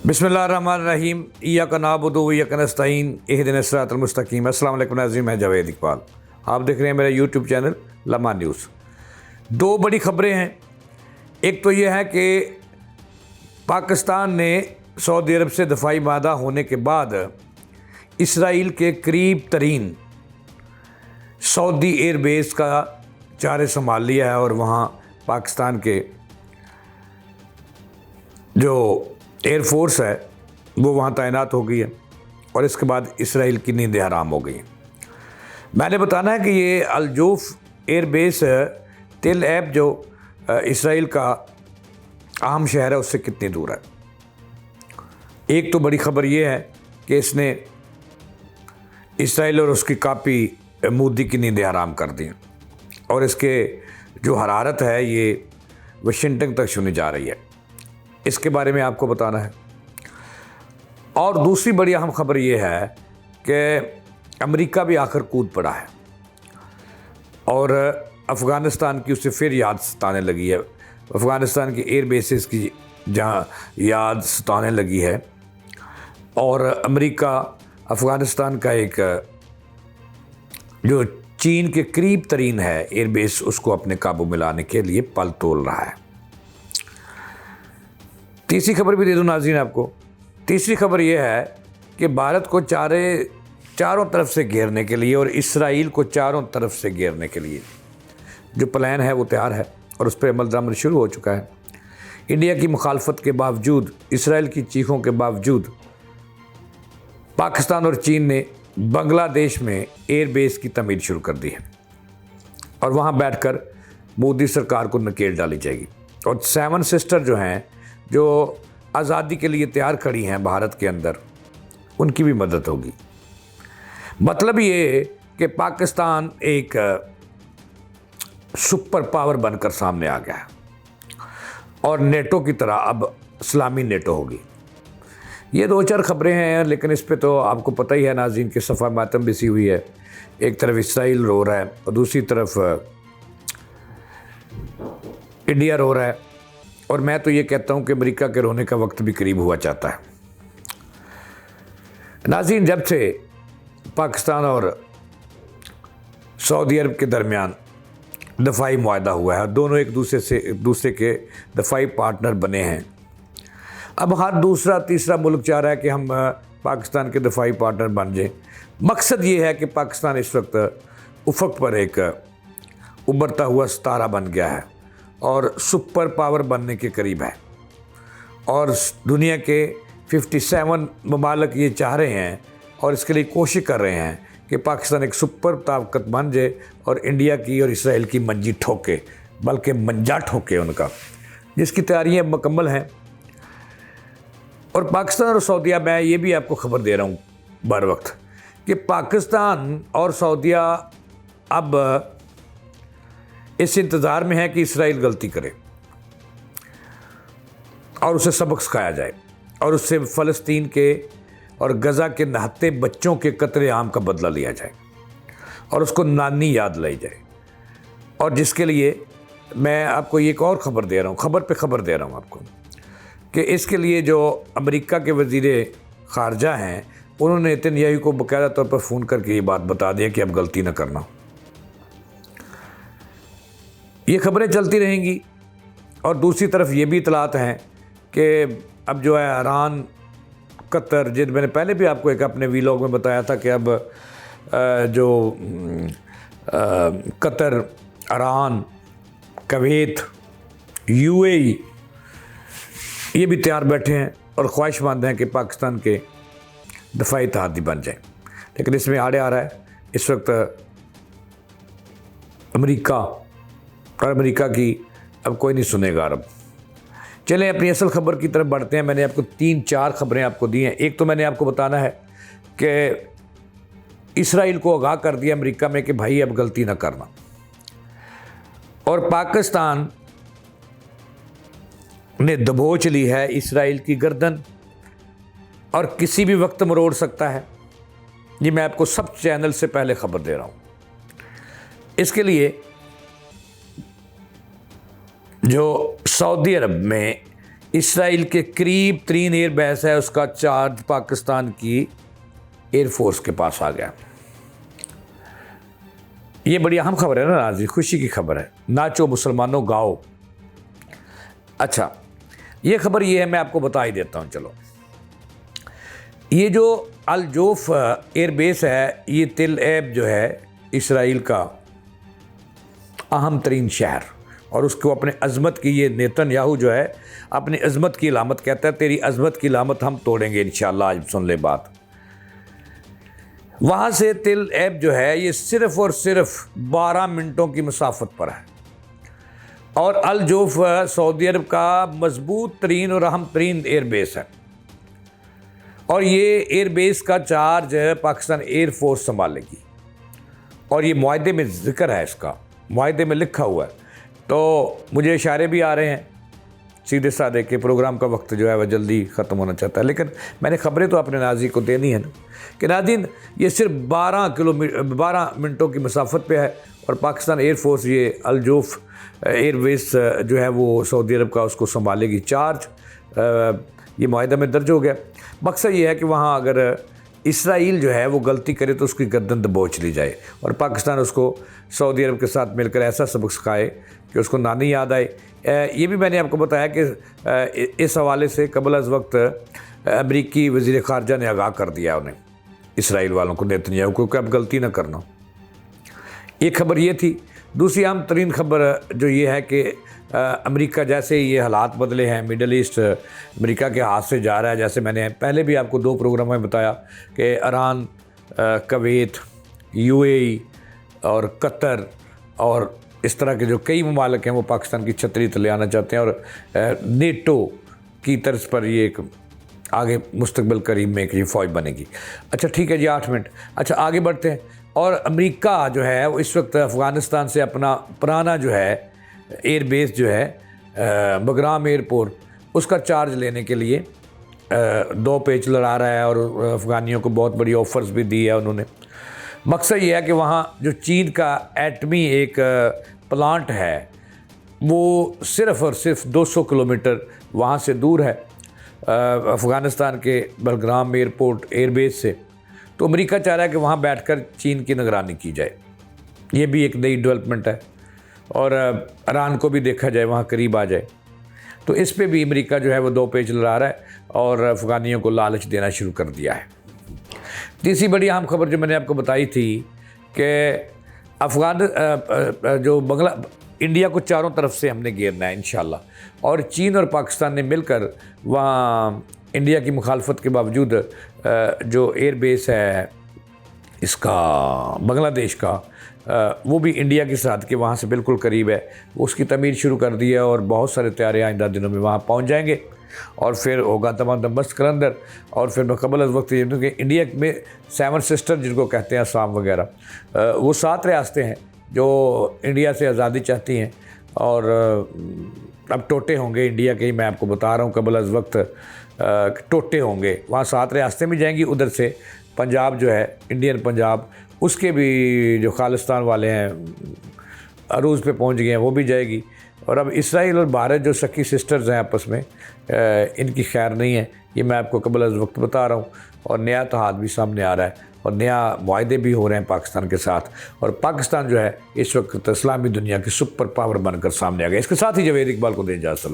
बिस्मिल्लाहिर्रहमानिर्रहीम इय्याका नअबुदु व इय्याका नस्तईन इहदिना सिरातल मुस्तकीम। अस्सलाम वालेकुम नाज़रीन, मैं जावेद इकबाल, आप देख रहे हैं मेरा यूट्यूब चैनल लम्हा न्यूज़। दो बड़ी खबरें हैं। एक तो ये है कि पाकिस्तान ने सऊदी अरब से दफ़ाई मादा होने के बाद इसराइल के करीब तरीन सऊदी एयरबेस का चारे संभाल लिया है और वहाँ पाकिस्तान के जो एयरफोर्स है वो वहाँ तैनात हो गई है और इसके बाद इसराइल की नींदें हराम हो गई हैं। मैंने बताना है कि ये अलजूफ एयरबेस तेल ऐब जो इसराइल का अहम शहर है उससे कितनी दूर है। एक तो बड़ी ख़बर ये है कि इसने इसराइल और उसकी कापी मूदी की नींदें हराम कर दी और इसके जो हरारत है ये वाशिंगटन तक सुनी जा रही है। इसके बारे में आपको बताना है। और दूसरी बड़ी अहम खबर ये है कि अमेरिका भी आखिर कूद पड़ा है और अफ़गानिस्तान की उसे फिर याद सताने लगी है। अफ़गानिस्तान की एयर बेसिस की जहाँ याद सताने लगी है और अमेरिका अफ़गानिस्तान का एक जो चीन के करीब तरीन है एयर बेस उसको अपने काबू में लाने के लिए पल तोल रहा है। तीसरी खबर भी दे दूं नाज़रीन आपको। तीसरी खबर यह है कि भारत को चारों तरफ से घेरने के लिए और इसराइल को चारों तरफ से घेरने के लिए जो प्लान है वो तैयार है और उस पर अमल दरामद शुरू हो चुका है। इंडिया की मुखालफत के बावजूद, इसराइल की चीखों के बावजूद पाकिस्तान और चीन ने बांग्लादेश में एयर बेस की तमीर शुरू कर दी है और वहाँ बैठकर मोदी सरकार को नकेल डाली जाएगी और 7 सिस्टर जो हैं जो आज़ादी के लिए तैयार खड़ी हैं भारत के अंदर, उनकी भी मदद होगी। मतलब ये कि पाकिस्तान एक सुपर पावर बनकर सामने आ गया है और नेटो की तरह अब इस्लामी नेटो होगी। ये 2-4 खबरें हैं लेकिन इस पे तो आपको पता ही है नाज़रीन कि सफ़ा मातम बिसी हुई है। एक तरफ इसराइल रो रहा है और दूसरी तरफ इंडिया रो रहा है और मैं तो ये कहता हूँ कि अमेरिका के रोने का वक्त भी करीब हुआ चाहता है। नाज़रीन, जब से पाकिस्तान और सऊदी अरब के दरमियान दफ़ाई मुआहदा हुआ है, दोनों एक दूसरे के दफ़ाई पार्टनर बने हैं। अब हर दूसरा तीसरा मुल्क चाह रहा है कि हम पाकिस्तान के दफ़ाई पार्टनर बन जाएं। मकसद ये है कि पाकिस्तान इस वक्त उफ़क़ पर एक उभरता हुआ सितारा बन गया है और सुपर पावर बनने के करीब है और दुनिया के 57 ममालिक ये चाह रहे हैं और इसके लिए कोशिश कर रहे हैं कि पाकिस्तान एक सुपर ताकत बन जाए और इंडिया की और इसराइल की मंजी ठोके, बल्कि मंजा ठोके उनका, जिसकी तैयारियाँ मुकम्मल हैं। और पाकिस्तान और सऊदीया, मैं ये भी आपको खबर दे रहा हूँ बर वक्त कि पाकिस्तान और सऊदीया अब इस इंतज़ार में है कि इसराइल गलती करे और उसे सबक सिखाया जाए और उससे फ़लस्तीन के और गज़ा के नहते बच्चों के कत्ले आम का बदला लिया जाए और उसको नानी याद लाई जाए। और जिसके लिए मैं आपको एक और ख़बर दे रहा हूँ, खबर पे ख़बर दे रहा हूँ आपको कि इसके लिए जो अमेरिका के वज़ीर ख़ारजा हैं उन्होंने नेतन्याहू को बाकायदा तौर पर फ़ोन करके ये बात बता दिया कि अब गलती न करना। ये खबरें चलती रहेंगी और दूसरी तरफ ये भी इतलात हैं कि अब जो है ईरान, कतर, जिन मैंने पहले भी आपको एक अपने वीलॉग में बताया था कि अब जो कतर, ईरान, कुवैत, यूएई ये भी तैयार बैठे हैं और ख्वाहिशमंद हैं कि पाकिस्तान के दफ़ाई इत्तेहादी बन जाए। लेकिन इसमें आड़े आ रहा है इस वक्त अमेरिका और अमेरिका की अब कोई नहीं सुनेगा अरब। चलें अपनी असल खबर की तरफ बढ़ते हैं। मैंने आपको 3-4 खबरें आपको दी हैं। एक तो मैंने आपको बताना है कि इसराइल को आगाह कर दिया अमेरिका में कि भाई अब गलती ना करना और पाकिस्तान ने दबोच ली है इसराइल की गर्दन और किसी भी वक्त मरोड़ सकता है। ये मैं आपको सब चैनल से पहले खबर दे रहा हूँ। इसके लिए जो सऊदी अरब में इसराइल के करीब 3 एयर बेस है, उसका चार्ज पाकिस्तान की एयरफोर्स के पास आ गया। ये बड़ी अहम खबर है ना नाज़रीन, खुशी की खबर है। नाचो मुसलमानों गाओ। अच्छा, ये खबर ये है, मैं आपको बता ही देता हूँ। चलो, ये जो अल जोफ एयरबेस है, ये तिल एब जो है इसराइल का अहम तरीन शहर, और उसको अपने अज़मत की, ये नेतन्याहू जो है अपनी अज़मत की अलामत कहता है, तेरी अज़मत की अलामत हम तोड़ेंगे इंशाअल्लाह। आज सुन ले बात। वहाँ से तिल एब जो है ये सिर्फ़ और सिर्फ 12 मिनटों की मुसाफत पर है, और अल जोफ सऊदी अरब का मजबूत तरीन और अहम तरीन एयरबेस है, और ये एयरबेस का चार्ज पाकिस्तान एयरफोर्स संभालेगी। और ये मुआहदे में ज़िक्र है, इसका मुआहदे में लिखा हुआ है। तो मुझे इशारे भी आ रहे हैं सीधे साधे के प्रोग्राम का वक्त जो है वह जल्दी ख़त्म होना चाहता है, लेकिन मैंने खबरें तो अपने नाज़रीन को देनी है ना कि नाज़रीन ये सिर्फ 12 मिनटों की मसाफत पे है, और पाकिस्तान एयरफोर्स ये अल जोफ एयरबेस जो है वो सऊदी अरब का उसको संभालेगी। चार्ज ये मुआहदा में दर्ज हो गया। मकसद ये है कि वहाँ अगर इसराइल जो है वो गलती करे तो उसकी गर्दन दबोच ली जाए, और पाकिस्तान उसको सऊदी अरब के साथ मिलकर ऐसा सबक सिखाए कि उसको नानी याद आए। ये भी मैंने आपको बताया कि इस हवाले से कबल अज़ वक्त अमरीकी वज़ीर ख़ारजा ने आगाह कर दिया उन्हें, इसराइल वालों को, नेतन्याहू को, कि अब गलती ना करना। एक खबर ये थी। दूसरी अहम तरीन खबर जो ये है कि अमेरिका, जैसे ये हालात बदले हैं, मिडल ईस्ट अमेरिका के हाथ से जा रहा है। जैसे मैंने पहले भी आपको 2 प्रोग्राम में बताया कि ईरान, कुवैत, यूएई और कतर और इस तरह के जो कई ममालिक हैं वो पाकिस्तान की छतरी तले आना चाहते हैं, और नेटो की तर्ज पर ये एक आगे मुस्तकबिल करीब में एक ये फ़ौज बनेगी। अच्छा ठीक है जी, 8 मिनट। अच्छा आगे बढ़ते हैं। और अमेरिका जो है वो इस वक्त अफ़गानिस्तान से अपना पुराना जो है एयरबेस जो है बगराम एयरपोर्ट, उसका चार्ज लेने के लिए 2 पेच लड़ा रहा है, और अफ़गानियों को बहुत बड़ी ऑफ़र्स भी दी है उन्होंने। मकसद ये है कि वहाँ जो चीन का एटमी एक प्लांट है वो सिर्फ़ और सिर्फ 200 किलोमीटर वहाँ से दूर है, अफ़गानिस्तान के बगराम एयरपोर्ट एयरबेस से। तो अमेरिका चाह रहा है कि वहाँ बैठकर चीन की निगरानी की जाए। ये भी एक नई डेवलपमेंट है, और ईरान को भी देखा जाए, वहाँ करीब आ जाए। तो इस पे भी अमेरिका जो है वो 2 पेच लड़ा रहा है, और अफ़गानियों को लालच देना शुरू कर दिया है। तीसरी बड़ी अहम खबर जो मैंने आपको बताई थी कि इंडिया को चारों तरफ से हमने घेरना है इंशाल्लाह, और चीन और पाकिस्तान ने मिलकर वहाँ इंडिया की मुखालफत के बावजूद जो एयरबेस है इसका बांग्लादेश का, वो भी इंडिया की सरहद के वहाँ से बिल्कुल करीब है, उसकी तमीर शुरू कर दी है, और बहुत सारे तैयारे आइंदा दिनों में वहाँ पहुँच जाएंगे, और फिर होगा तमाम दमस्त कलंदर। और फिर कबल अज़ वक्त ये कि इंडिया में 7 सिस्टर जिनको कहते हैं, असम वगैरह, वो 7 रियासतें हैं जो इंडिया से आज़ादी चाहती हैं, और अब टोटे होंगे इंडिया के ही, मैं आपको बता रहा हूँ, कबल अज़ वक्त टोटे होंगे। वहाँ 7 रियासतें भी जाएंगी, उधर से पंजाब जो है, इंडियन पंजाब, उसके भी जो खालिस्तान वाले हैं अरूज़ पे पहुँच गए हैं, वो भी जाएगी। और अब इसराइल और भारत जो सखी सिस्टर्स हैं आपस में, इनकी खैर नहीं है, ये मैं आपको कबल अज़ वक्त बता रहा हूँ। और नया तहाद भी सामने आ रहा है, और नया मुआहदे भी हो रहे हैं पाकिस्तान के साथ, और पाकिस्तान जो है इस वक्त इस्लामी दुनिया की सुपर पावर बनकर सामने आ गया। इसके साथ ही जवेद इकबाल को दें इजाज़त।